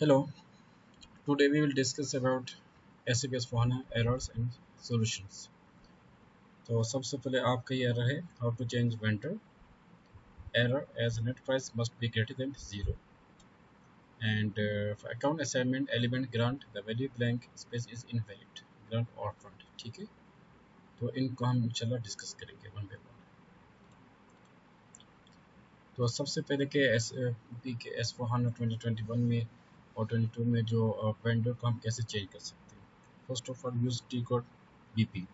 Hello, today we will discuss about SAP S/4HANA errors and solutions. तो सबसे पहले आपका ये error है how to change vendor error as net price must be greater than 0 and for account assignment element grant the value blank space is invalid grant or front ठीक है तो इनको हम इंशाल्लाह डिस्कस करेंगे वन बाय वन। तो सबसे पहले के S/4HANA 2021 में और 22 में जो वेंडर को हम कैसे चेंज कर सकते हैं। First of all use T code BP.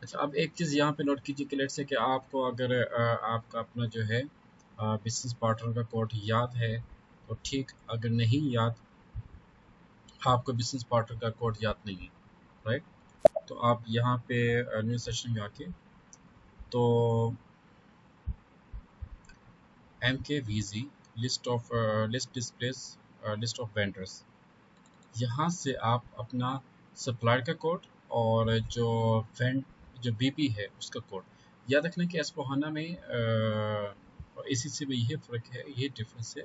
अच्छा, अब एक चीज़ यहाँ पे नोट कीजिए कि लेट्स से कि आपको अगर आपका अपना जो है बिजनेस पार्टनर का कोड याद है तो ठीक, अगर नहीं याद, आपको बिजनेस पार्टनर का कोड याद नहीं है, राइट, तो आप यहाँ पे न्यू सेशन में आके तो MKVZ list displace list of vendors, यहाँ से आप अपना सप्लायर का कोड और जो बीपी है उसका कोड याद रखना कि एस/4HANA में और ECC में ये फ़र्क है, ये डिफरेंस है।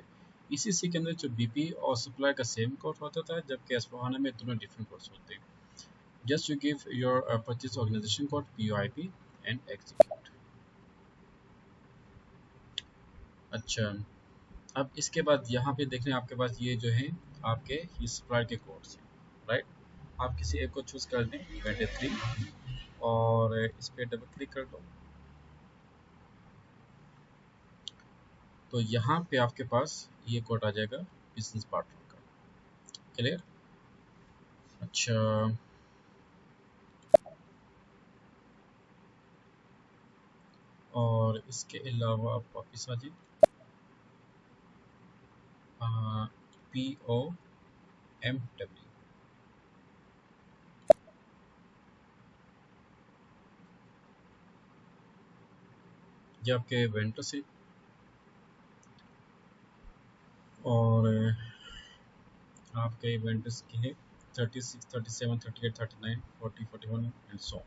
ECC के अंदर जो बीपी और सप्लायर का सेम कोड होता था, जबकि एस/4HANA में दोनों डिफरेंट कोड्स होते हैं। Just you give your purchase organization code POIP and execute. अच्छा, अब इसके बाद यहाँ पे देख रहे हैं आपके पास ये जो है आपके ये सप्लायर के कोड्स हैं, राइट। आप किसी एक को चूज़ कर दें, वेंडर 3, और इस पर डबल क्लिक कर दो तो यहाँ पे आपके पास ये कोड आ जाएगा बिजनेस पार्टनर का। क्लियर? अच्छा, और इसके अलावा आप वापस आ जाइए POMW, ये आपके वेंडर से, और आपके वेंडर्स की है 36, 37, 38, 39, 40, 41 एंड सो।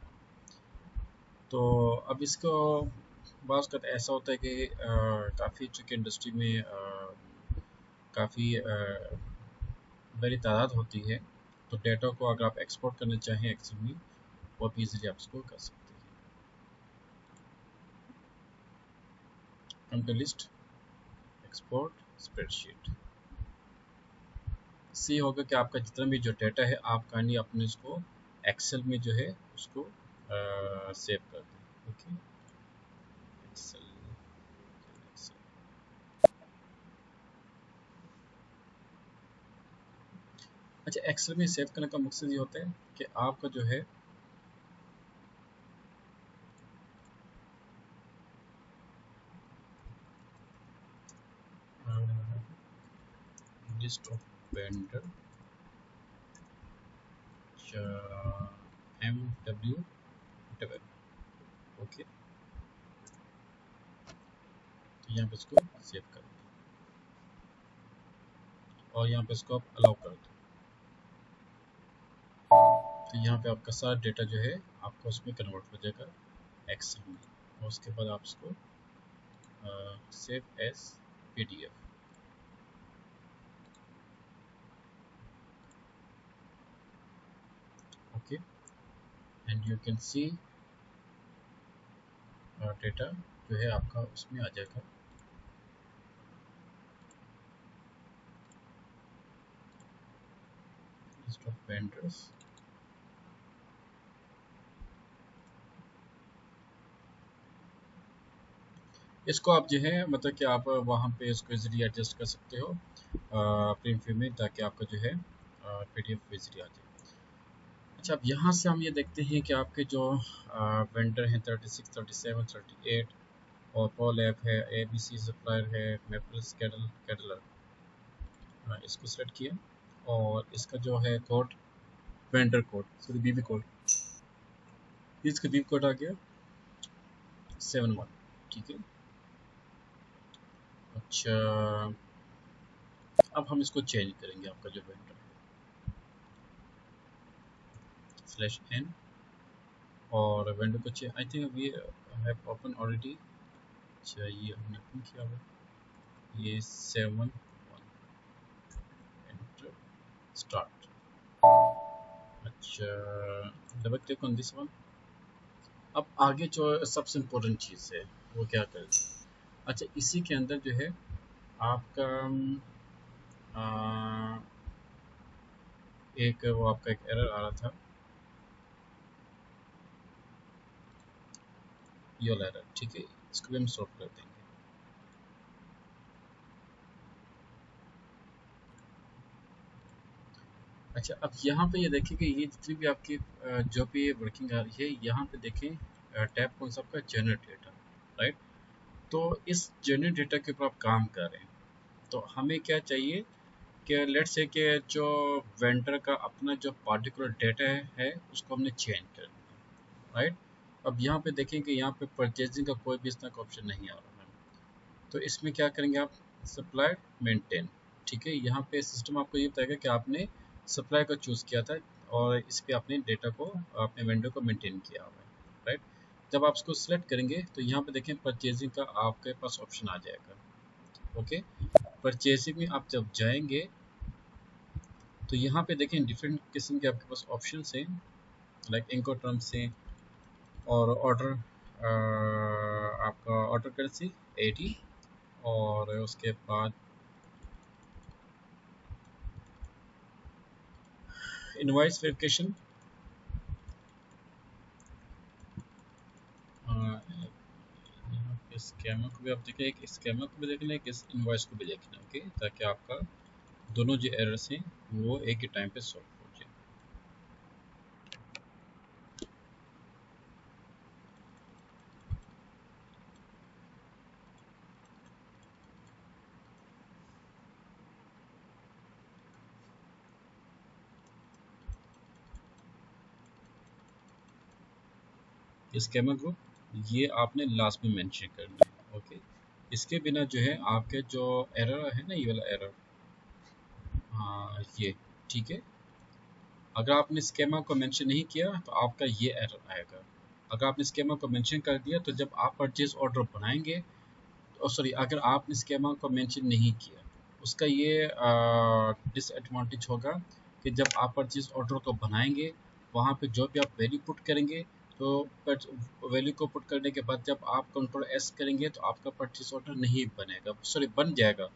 तो अब इसको बाज़ का ऐसा होता है कि काफ़ी चूँकि इंडस्ट्री में काफ़ी बड़ी तादाद होती है, तो डेटा को अगर आप एक्सपोर्ट करना चाहें एक्सेल में, वो भी ईजिली आप इसको कर सकते हैं। Come to list, export spreadsheet. इससे होगा कि आपका जितना भी जो डेटा है आप काइंडली अपने उसको एक्सेल में जो है उसको सेव कर दें। ओके, एक्सेल, अच्छा, एक्सेल में सेव करने का मकसद ये होता है कि आपका जो है list of vendor MW double, okay, तो यहाँ पे इसको सेव कर दें और यहाँ पे इसको आप अलाउ कर दें। तो यहाँ पे आपका सारा डेटा जो है आपका उसमें कन्वर्ट हो जाएगा एक्सेल में, और उसके बाद आप इसको save as PDF। Okay, and you can see data जो है आपका उसमें आ जाएगा। लिस्ट ऑफ वेंडर्स, इसको आप जो है मतलब कि आप वहाँ पे इसको इजीली एडजस्ट कर सकते हो प्रिंट व्यू में, ताकि आपका जो है PDF इजीली आ जाए। अच्छा, अब यहाँ से हम ये देखते हैं कि आपके जो वेंडर हैं 36, 37, 38, और पॉल ऐप है, ABC सप्लायर है, मेपल्स कैटलर, इसको सेलेक्ट किया और इसका जो है कोड, वेंडर कोड, सॉरी बीबी कोड, इसका बीबी कोड आ गया 71, ठीक है। अच्छा, अब हम इसको चेंज करेंगे, आपका जो वेंडर /n, और वेंडर को change, I think we have open already. अच्छा, ये हमने ओपन किया हुआ, ये 71, स्टार्ट। अच्छा, double click on this one. अब आगे जो सबसे इम्पोर्टेंट चीज़ है वो क्या करें। अच्छा, इसी के अंदर जो है आपका आ, एक वो आपका एक एरर आ रहा था, ये वाला एरर, ठीक है, इसको भी हम सॉल्व कर देंगे। अच्छा, अब यहाँ पे ये देखिए कि ये जितनी भी आपकी जो भी वर्किंग आ रही है, यहाँ पे देखें टैब कौन सा आपका जनरेट डेटा, राइट। तो इस जनरेट डेटा के ऊपर आप काम कर रहे हैं, तो हमें क्या चाहिए कि लेट्स से कि जो वेंडर का अपना जो पार्टिकुलर डेटा है उसको हमने चेंज कर दिया, राइट। अब यहाँ पे देखें कि यहाँ पे परचेजिंग का कोई भी इस तरह का ऑप्शन नहीं आ रहा है, तो इसमें क्या करेंगे आप, सप्लाई मेंटेन, ठीक है। यहाँ पे सिस्टम आपको ये बताएगा कि आपने सप्लाई को चूज़ किया था और इस पे आपने डेटा को, अपने वेंडर को मेंटेन किया हुआ है, राइट। जब आप इसको सिलेक्ट करेंगे तो यहाँ पे देखें परचेजिंग का आपके पास ऑप्शन आ जाएगा। ओके, परचेजिंग में आप जब जाएंगे तो यहाँ पे देखें डिफरेंट किस्म के आपके पास ऑप्शन हैं, लाइक इनको टर्म्स से और ऑर्डर, आपका ऑर्डर करेंसी 80, और उसके बाद इनवॉइस वेरिफिकेशन, यहाँ पे स्कैमर को भी आप देखें, एक स्कैमर को भी देखना है, एक इनवॉइस को भी देखना है, ओके, ताकि आपका दोनों जो एरर्स हैं वो एक ही टाइम पे सॉल्व हो जाए। स्कैमर ग्रुप ये आपने लास्ट में मेंशन करना है, ओके। इसके बिना जो है आपके जो एरर है ना, ये वाला एरर, हाँ ये, ठीक है। अगर आपने स्कीमा को मेंशन नहीं किया तो आपका ये एरर आएगा। अगर आपने स्कीमा को मेंशन कर दिया तो जब आप परचेज ऑर्डर बनाएंगे, सॉरी, अगर आपने स्कीमा को मेंशन नहीं किया, उसका ये डिसएडवांटेज होगा कि जब आप परचेज ऑर्डर को बनाएंगे, वहाँ पे जो भी आप वैल्यू पुट करेंगे, तो वैल्यू को पुट करने के बाद जब आप कंट्रोल एस करेंगे तो आपका परचेज ऑर्डर नहीं बनेगा, सॉरी बन जाएगा,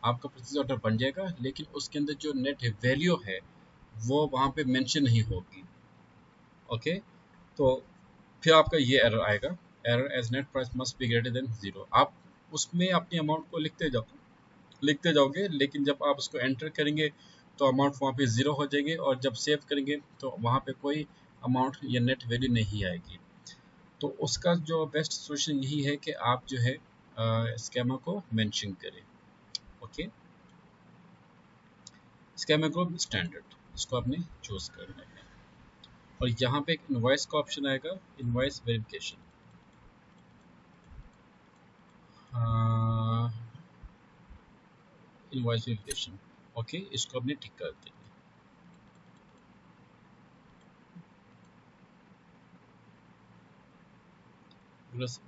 आपका परचेज ऑर्डर बन जाएगा, लेकिन उसके अंदर जो नेट वैल्यू है वो वहाँ पे मेंशन नहीं होगी, ओके। तो फिर आपका ये एरर आएगा, error as net price must be greater than 0। आप उसमें अपनी अमाउंट को लिखते जाओगे, लेकिन जब आप उसको एंटर करेंगे तो अमाउंट वहाँ पे 0 हो जाएगी, और जब सेव करेंगे तो वहाँ पे कोई अमाउंट या नेट वैल्यू नहीं आएगी। तो उसका जो बेस्ट सोल्यूशन यही है कि आप जो है स्कैमर को मेंशन करें, ओके। स्कैमर ग्रुप स्टैंडर्ड, इसको आपने चूज करना है, और यहाँ पे एक इनवॉइस का ऑप्शन आएगा, invoice verification, invoice verification, okay, इसको आपने टिक कर देंगे।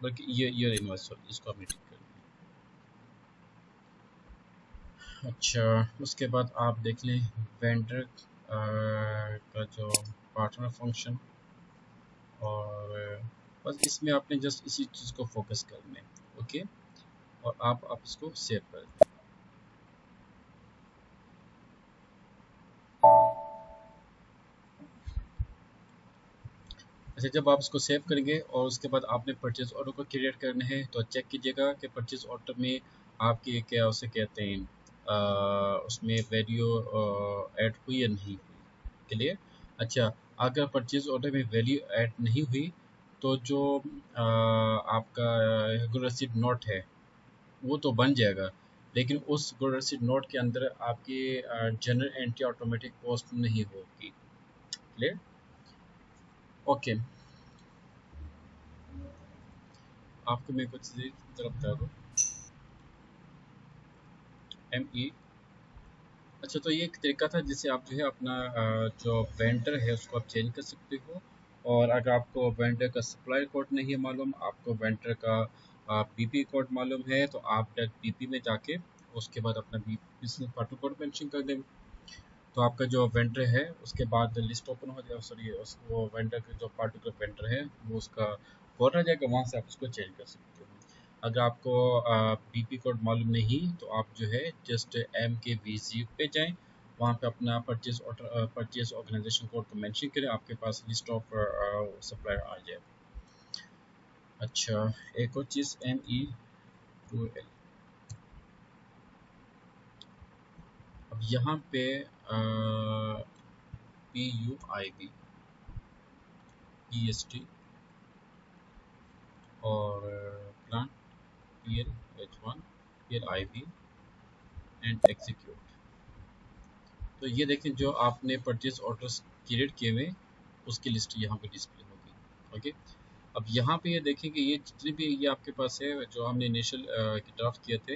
बल्कि ये इनवॉइस, इसको आपने टिक कर दिया। अच्छा, उसके बाद आप देख लें वेंडर का जो पार्टनर फंक्शन, और बस इसमें आपने जस्ट इसी चीज़ को फोकस करना है, ओके, और आप इसको सेव कर दें। अच्छा, जब आप इसको सेव करेंगे और उसके बाद आपने परचेज ऑर्डर को क्रिएट करना है, तो चेक कीजिएगा कि परचेज ऑर्डर में आपकी क्या उसे कहते हैं, उसमें वैल्यू ऐड हुई या नहीं हुई, क्लियर। अच्छा, अगर परचेज ऑर्डर में वैल्यू ऐड नहीं हुई तो जो आपका गुड रसीद नोट है वो तो बन जाएगा, लेकिन उस गुड रसीद नोट के अंदर आपकी जनरल एंट्री ऑटोमेटिक पोस्ट नहीं होगी, क्लियर, ओके। आपको मैं कुछ जरा बता दूँ, ME, अच्छा, तो ये एक तरीका था जिससे आप जो है अपना जो वेंडर है उसको आप चेंज कर सकते हो, और अगर आपको वेंडर का सप्लाई कोड नहीं मालूम, आपको वेंडर का BP कोड मालूम है, तो आप डायरेक्ट BP में जाके उसके बाद अपना बिजनेस पार्टनर कोड मेंशन कर दें, तो आपका जो वेंडर है उसके बाद लिस्ट ओपन हो जाए, सॉरी वो वेंडर का जो पार्टिकुलर वेंडर है वो उसका कोड आ जाएगा, वहाँ से आप उसको चेंज कर सकते हो। अगर आपको बीपी कोड मालूम नहीं तो आप जो है जस्ट एम के वी पे जाएं, वहाँ पे अपना purchase order purchase organization code को मेंशन करें, आपके पास लिस्ट ऑफ सप्लायर आ जाए। अच्छा, एक और चीज़ MEUL, अब यहाँ पे PUIB EST और plan PLH1 PLIB and execute. तो ये देखें जो आपने परचेज ऑर्डर्स क्रिएट किए हुए उसकी लिस्ट यहाँ पे डिस्प्ले होगी। ओके, अब यहाँ पे ये देखें कि ये जितने भी ये आपके पास है जो हमने इनिशियल ड्राफ्ट किए थे,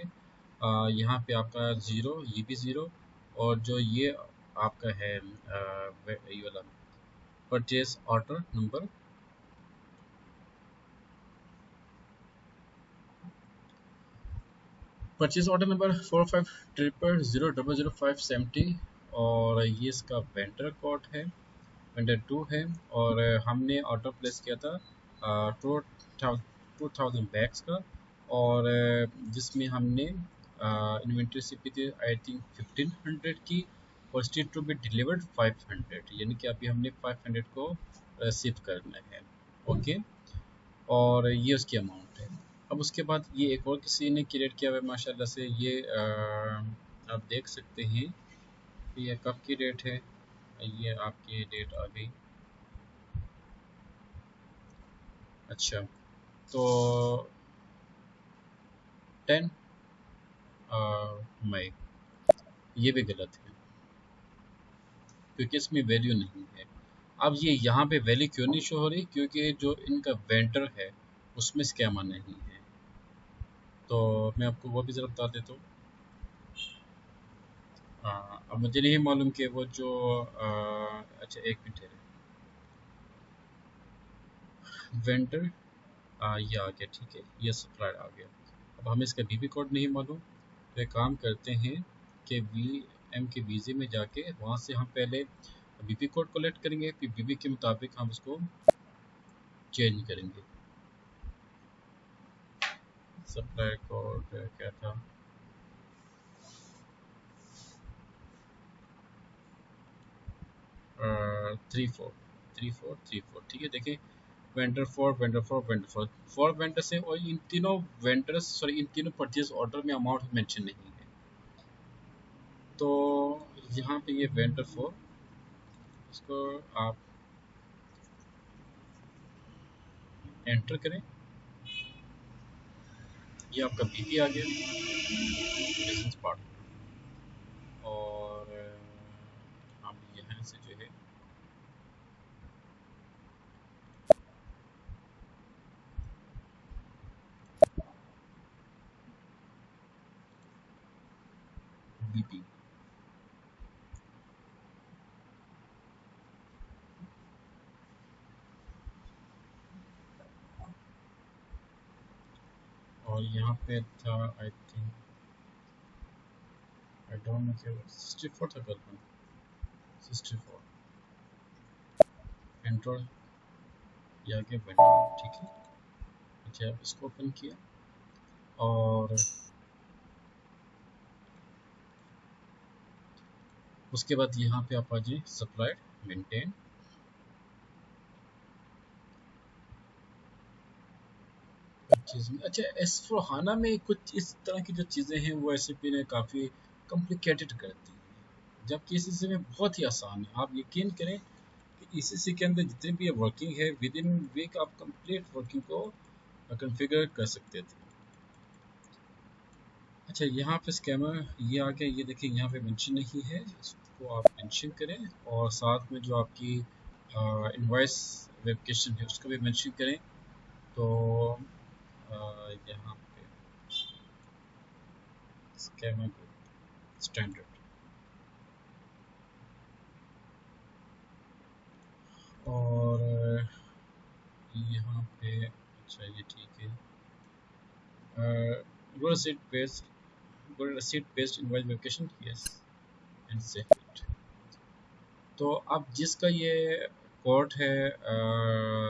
यहाँ पे आपका ज़ीरो, ये भी ज़ीरो, और जो ये आपका है ये वाला purchase order number, purchase order number 4500000570, और ये इसका वेंडर कोड है, वेंडर 2 है, और हमने ऑर्डर प्लेस किया था 2000 बैग्स का, और जिसमें हमने इन्वेंट्री सीपी थी आई थिंक 1500 की, और स्टेट टू बी डिलीवर्ड 500, यानी कि अभी हमने 500 को शिप करना है। ओके, और ये उसकी अमाउंट है। अब उसके बाद ये एक और किसी ने क्रिएट किया हुआ है माशाल्लाह से, ये आप देख सकते हैं कि ये कब की डेट है, ये आपकी डेट आ गई। अच्छा, तो 10 मई, ये भी गलत है क्योंकि इसमें वैल्यू नहीं है। अब ये यहाँ पे वैल्यू क्यों नहीं शो हो रही, क्योंकि जो इनका वेंडर है उसमें स्कैमर नहीं है। तो मैं आपको वो भी ज़रा बता देता हूँ। अब मुझे नहीं मालूम कि वो जो अच्छा एक मिनट है, वेंडर ये आ गया, ठीक है, ये सप्लायर आ गया। अब हमें इसका बीबी कोड नहीं मालूम, तो एक काम करते हैं कि VM के वीज़े में जाके वहाँ से हम पहले बीबी कोड कलेक्ट करेंगे, फिर बीबी के मुताबिक हम उसको चेंज करेंगे। सप्लायर कोड क्या था, 3434, ठीक है। देखिए, vendor four, vendor four, vendor four, four vendors है, और इन तीनों वेंडर्स, सॉरी इन तीनों परचेज ऑर्डर में अमाउंट मेंशन नहीं है। तो यहाँ पे ये वेंडर फोर, इसको आप एंटर करें, ये आपका बीपी आ गया, बिजनेस पार्टनर, और हम यहाँ से जो है बीपी, और यहाँ पे था I think, I don't know क्या 64 था कल, 64 एंड्रॉयड, ये आ गया वेंडर, ठीक है। अच्छा, आप इसको ओपन किया, और उसके बाद यहाँ पे आप आ जाए सप्लायर मेंटेन, चीज़ में। अच्छा, एस4हाना में कुछ इस तरह की जो चीज़ें हैं वो एसएपी ने काफ़ी कॉम्प्लिकेटेड कर दी है, जबकि इसी में बहुत ही आसान है। आप यकीन करें कि ECC के अंदर जितनी भी वर्किंग है, विद इन वीक आप कंप्लीट वर्किंग को कॉन्फ़िगर कर सकते थे। अच्छा, यहाँ पे स्कैमर ये आ गया, ये देखिए यहाँ पे मेंशन नहीं है, इसको आप मेंशन करें, और साथ में जो आपकी इनवॉइस वेरिफिकेशन है उसको भी मेंशन करें। तो यहाँ पे स्कैमर स्टैंडर्ड, और यहाँ पे अच्छा ये ठीक है, go to seat based, go to seat based invoice verification, yes, and save it। तो अब जिसका ये कोड है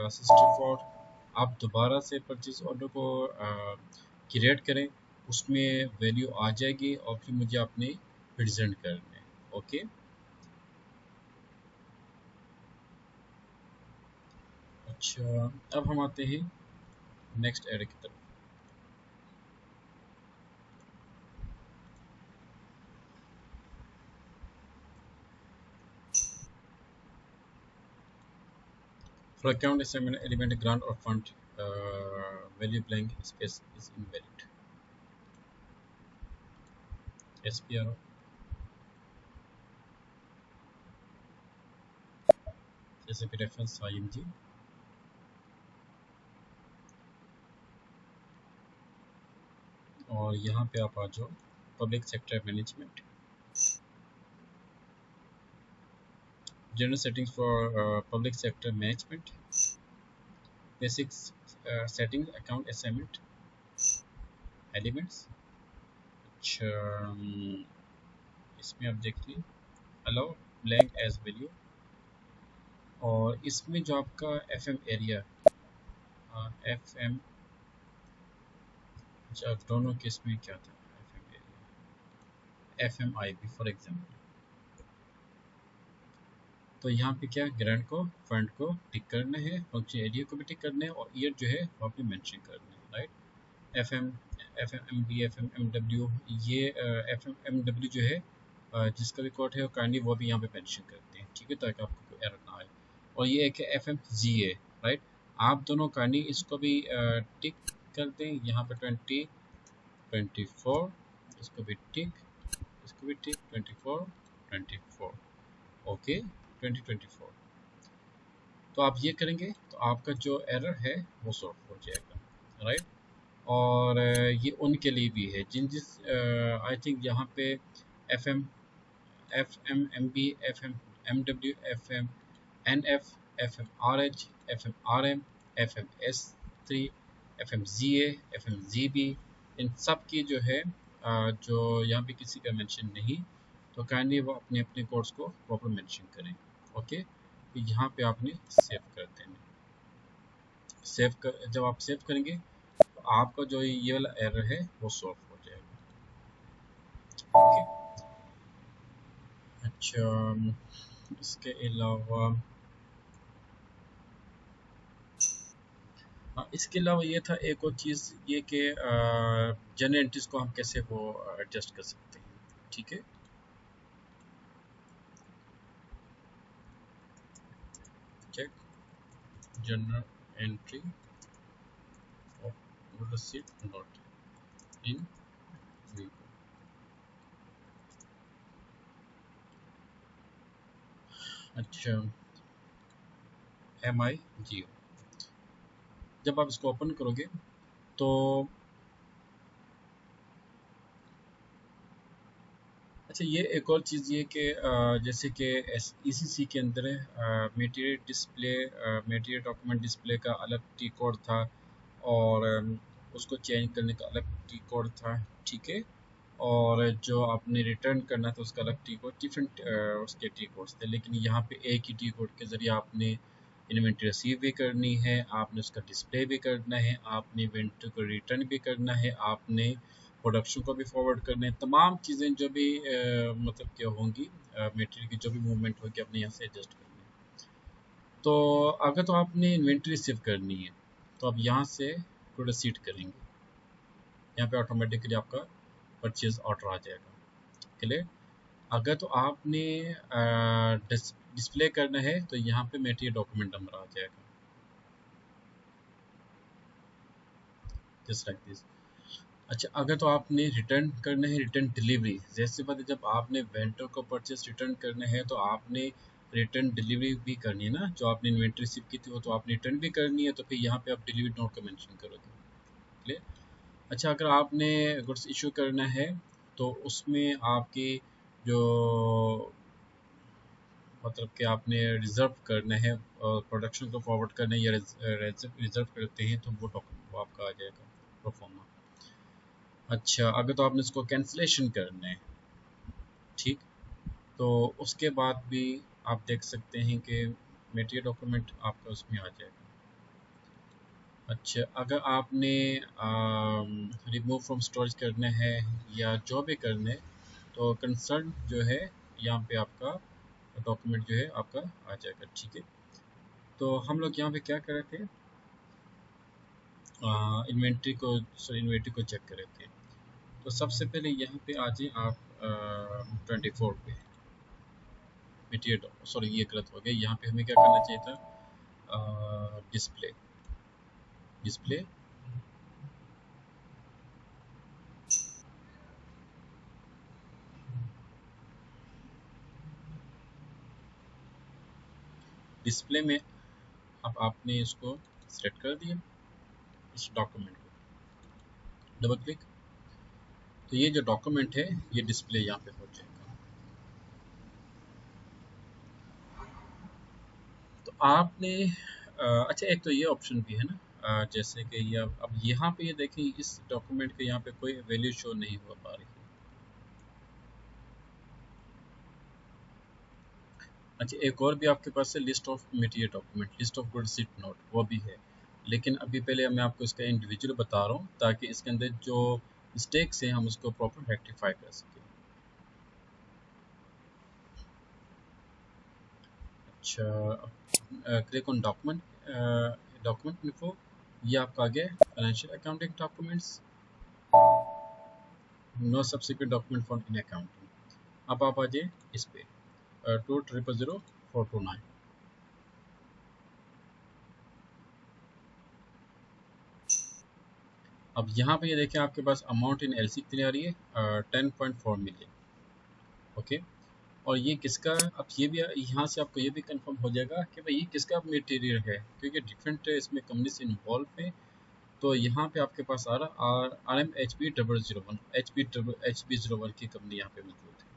64, आप दोबारा से परचेज ऑर्डर को क्रिएट करें, उसमें वैल्यू आ जाएगी और फिर मुझे अपने प्रेजेंट करना है। ओके, अच्छा अब हम आते हैं नेक्स्ट एरे की तरफ। For account assignment element grant or fund value blank space is invalid. SPRO जैसे कि रेफरेंस IMG, और यहाँ पे आप आ जाओ public sector management, general settings for public sector management, basics setting account assignment elements. अच्छा इसमें आप देखिए अलाउ ब्लैंक एज वैल्यू, और इसमें जो आपका FM एरिया FM, अच्छा दोनों केस में क्या था, FM area FMIB for example, तो यहाँ पे क्या ग्रांट को फंड को टिक करना है, फंक्शन एरिया को भी टिक करना है, और ईयर जो है वहाँ पे मेंशन करना है, राइट। FMMB FMMW, ये FMMW जो है जिसका भी कोड है काइंडली वो भी यहाँ पे मेंशन करते हैं, ठीक है, ताकि आपको कोई एरर ना आए। और ये एक FMGA, राइट, आप दोनों काइंडली इसको भी टिक कर दें, यहाँ पे 2024, इसको भी टिक, इसको भी टिक, 24 ओके 2024। तो आप ये करेंगे तो आपका जो एरर है वो सॉल्व हो जाएगा, राइट। और ये उनके लिए भी है जिस आई थिंक यहाँ पे FM FMMB FMMW FMNF FMRH FMRM FMS3 FMZA FMZB, इन सब की जो है जो यहाँ पे किसी का मेंशन नहीं, तो काइंडली वो अपने अपने कोड्स को प्रॉपर मेंशन करें। ओके, तो यहाँ पे आपने सेव कर देना, जब आप सेव करेंगे तो आपका जो ये वाला एरर है वो सॉल्व हो जाएगा। ओके, अच्छा इसके अलावा इसके अलावा ये था एक और चीज़ ये कि जनरल एंट्रीज को हम कैसे वो एडजस्ट कर सकते हैं, ठीक है। Check general entry of receipt note in view. अच्छा MIGO, जब आप इसको ओपन करोगे तो अच्छा ये एक और चीज़ ये कि जैसे कि ECC के अंदर material display material document display का अलग टी कोड था, और उसको चेंज करने का अलग टी कोड था, ठीक है। और जो आपने रिटर्न करना था उसका अलग टी कोड, डिफरेंट उसके टी कोड्स थे, लेकिन यहाँ पे एक ही टी कोड के ज़रिए आपने इन्वेंट्री रिसीव भी करनी है, आपने उसका डिस्प्ले भी करना है, आपने इन्वेंट्री को रिटर्न भी करना है, आपने प्रोडक्शन को भी फॉरवर्ड करना है, तमाम चीज़ें जो भी मतलब क्या होंगी मटेरियल की जो भी मूवमेंट होगी अपने यहाँ से एडजस्ट करनी है। तो अगर तो आपने इन्वेंट्री रिसीव करनी है तो आप यहाँ से प्रोसीड करेंगे, यहाँ पे ऑटोमेटिकली आपका परचेज ऑर्डर आ जाएगा, क्लियर। अगर तो आपने डिस्प्ले करना है तो यहाँ पे मटेरियल डॉक्यूमेंट नंबर आ जाएगा, जस्ट लाइक दिस। अच्छा अगर तो आपने रिटर्न करना है, रिटर्न डिलीवरी, जैसे बात है जब आपने वेंडर को परचेस रिटर्न करना है तो आपने रिटर्न डिलीवरी भी करनी है ना, जो आपने इन्वेंट्री रिसीव की थी वो तो आपने रिटर्न भी करनी है, तो फिर यहाँ पे आप डिलीवरी नोट का मेंशन करोगे, क्लियर। अच्छा अगर आपने गुड्स इशू करना है तो उसमें आपकी जो मतलब कि आपने रिज़र्व करना है प्रोडक्शन को फॉरवर्ड करना है या रिज़र्व करते हैं तो वो डॉक्यूमेंट वो आपका आ जाएगा प्रोफॉर्मा। अच्छा अगर तो आपने इसको कैंसिलेशन करना है, ठीक, तो उसके बाद भी आप देख सकते हैं कि मटेरियल डॉक्यूमेंट आपका उसमें आ जाएगा। अच्छा, अगर आपने रिमूव फ्रॉम स्टोरेज करना है या जो भी करना है, तो कंसर्न जो है यहाँ पे आपका डॉक्यूमेंट जो है आपका आ जाएगा। ठीक है, तो हम लोग यहाँ पे क्या कर रहे थे, इन्वेंट्री को चेक कर रहे थे। तो सबसे पहले यहाँ पे आ जाए आप 24 पे मटेरियल, सॉरी ये गलत हो गया, यहाँ पे हमें क्या करना चाहिए था, डिस्प्ले डिस्प्ले डिस्प्ले में अब आपने इसको सेलेक्ट कर दिया, इस डॉक्यूमेंट को डबल क्लिक, तो ये जो डॉक्यूमेंट है ये डिस्प्ले यहाँ पे हो जाएगा। तो आपने अच्छा, एक तो ये ऑप्शन भी है ना, जैसे कि ये अब यहाँ पे ये देखें, इस डॉक्यूमेंट के यहाँ पे कोई वैल्यू शो नहीं हो पा रही। अच्छा, एक और भी आपके पास है, list of material document, list of good seat note, वो भी है। लेकिन अभी पहले मैं आपको इसका इंडिविजुअल बता रहा हूँ ताकि इसके अंदर जो मिस्टेक्स हैं हम उसको प्रॉपर रेक्टिफाई कर सकें। अच्छा, क्लिक ऑन डॉक्यूमेंट इन्फो, ये आपका आ गया financial accounting documents, no subsequent document for in accounting. अब आप आ जाए इस पे 2000429। अब यहाँ पे ये देखें आपके पास अमाउंट इन एलसी कितनी आ रही है, 10.4 मिलियन। ओके, और ये किसका, अब ये भी यहाँ से आपको ये भी कंफर्म हो जाएगा कि भाई ये किसका मटेरियल है, क्योंकि डिफरेंट इसमें कंपनीज इन्वॉल्व है। तो यहाँ पे आपके पास आ रहा RM HP0001, HP0001 की कंपनी यहाँ पे मौजूद है।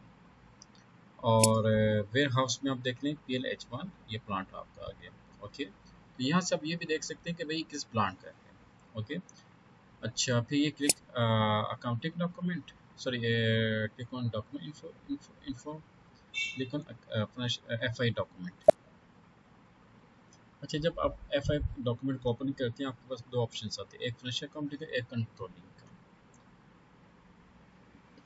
और वेयर हाउस में आप देख लें PLH1, ये प्लांट आपका आ गया। ओके, तो यहाँ से आप ये भी देख सकते हैं कि भाई किस प्लांट का है। ओके, अच्छा, फिर ये click accounting document, sorry click on document info, click on FI document. अच्छा, जब आप FI डॉक्यूमेंट को ओपन करते हैं आपके पास दो ऑप्शन आते हैं, एक फाइनेंशियल अकाउंटिंग का, एक कंट्रोलिंग का।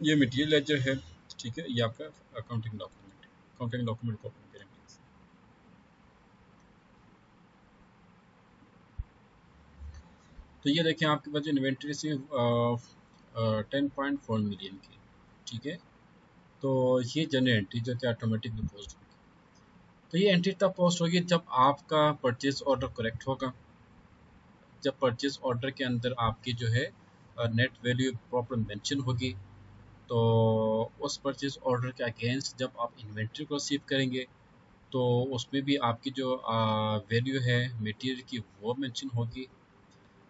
ये मटेरियल लेजर है, ठीक है, ये आपका अकाउंटिंग डॉक्यूमेंट है। अकाउंटिंग डॉक्यूमेंट को ओपन करेंगे, तो ये देखें आपके पास जो इन्वेंट्री से 10.4 मिलियन की, ठीक है। तो ये जनरल एंट्री जो कि ऑटोमेटिकली पोस्ट होगी, तो ये एंट्री तब पोस्ट होगी जब आपका परचेज ऑर्डर करेक्ट होगा, जब परचेज ऑर्डर के अंदर आपकी जो है नेट वैल्यू प्रॉपर मेंशन होगी। तो उस परचेज ऑर्डर के अगेंस्ट जब आप इन्वेंट्री को रिसीव करेंगे तो उसमें भी आपकी जो वैल्यू है मटेरियल की वो मेंशन होगी।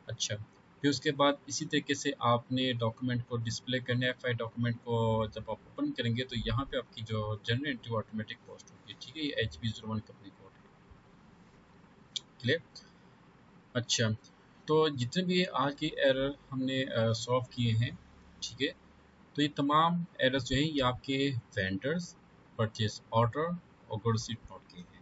अच्छा, फिर उसके बाद इसी तरीके से आपने डॉक्यूमेंट को डिस्प्ले करना है। FI डॉक्यूमेंट को जब आप ओपन करेंगे तो यहाँ पे आपकी जो जनरल एंट्री ऑटोमेटिक पोस्ट होगी, ठीक है, ये HP01 कंपनी कोड है। क्लियर? अच्छा, तो जितने भी आज की एरर हमने सॉल्व किए हैं, ठीक है, तो ये तमाम एरर्स जो हैं ये आपके वेंडर्स, परचेज ऑर्डर और गुड सीट नोट के हैं।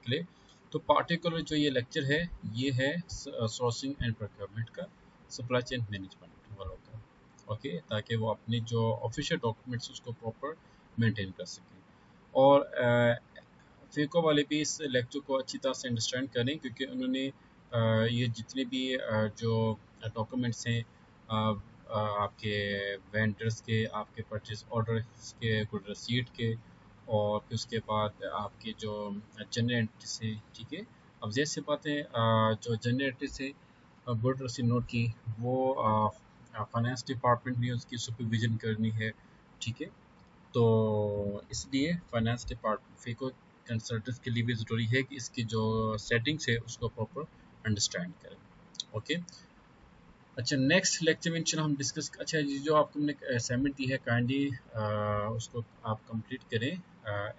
क्लियर? तो पार्टिकुलर जो ये लेक्चर है ये है सोर्सिंग एंड प्रोक्योरमेंट का, सप्लाई चेन मैनेजमेंट वालों का। ओके, ताकि वो अपनी जो ऑफिशियल डॉक्यूमेंट्स उसको प्रॉपर मेंटेन कर सकें। और फीको वाले भी इस लेक्चर को अच्छी तरह से अंडरस्टैंड करें, क्योंकि उन्होंने ये जितने भी जो डॉक्यूमेंट्स हैं आपके वेंडर्स के, आपके परचेज ऑर्डर के, गुड रसीट के, और फिर उसके बाद आपकी जो जनरल एंट्रीज हैं, ठीक है। अब जैसे बात है जो जनरल एंट्रीज है गुड रसीट नोट की, वो फाइनेंस डिपार्टमेंट भी उसकी सुपरविजन करनी है, ठीक है। तो इसलिए फाइनेंस डिपार्टमेंट फीको कंसल्टेंट्स के लिए भी ज़रूरी है कि इसकी जो सेटिंग्स है उसको प्रॉपर अंडरस्टैंड करें। ओके, अच्छा, नेक्स्ट लेक्चर में इंशाल्लाह हम डिस्कस, अच्छा ये जो आपको हमने असाइनमेंट दी है काइंडली उसको आप कंप्लीट करें,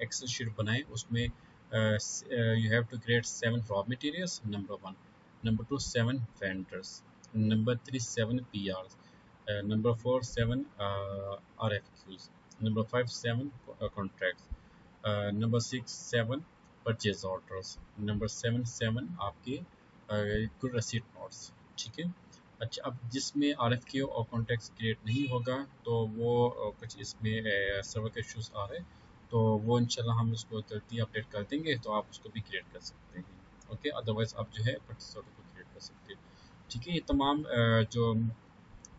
एक्सेल शीट बनाएं, उसमें you have to create 7 raw materials, number 1, number 2 7 vendors, number 3 7 PRs, number 4 7 RFQs, number 5 7 contracts, number 6 7 purchase orders, number 7 आपके कुल रसीद नोट्स, ठीक है। अच्छा, अब जिसमें RFQ और कॉन्टेक्ट क्रिएट नहीं होगा तो वो कुछ इसमें सर्वर के इश्यूज आ रहे हैं, तो वो इंशाल्लाह हम उसको जल्दी अपडेट कर देंगे, तो आप उसको भी क्रिएट कर सकते हैं। ओके, अदरवाइज आप जो है परचेज ऑर्डर को क्रिएट कर सकते हैं। ठीक है, ये तमाम जो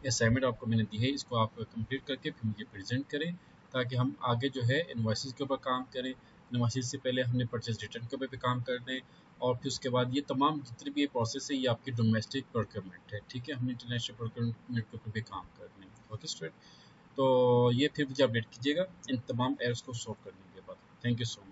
असाइनमेंट आपको मैंने दी है, इसको आप कंप्लीट करके फिर मुझे प्रेजेंट करें, ताकि हम आगे जो है इन्वाइसेस के ऊपर काम करें। इन्वाइसेस से पहले हमने परचेज रिटर्न के ऊपर भी काम करना है, और फिर उसके बाद ये तमाम जितनी भी ये प्रोसेस है, ये आपकी डोमेस्टिक प्रोक्योरमेंट है, ठीक है। हमने इंटरनेशनल प्रोक्योरमेंट के ऊपर भी काम करना है। ओके स्टूडेंट, तो ये फिर मुझे अपडेट कीजिएगा इन तमाम एरर्स को सॉल्व करने के बाद। Thank you so much.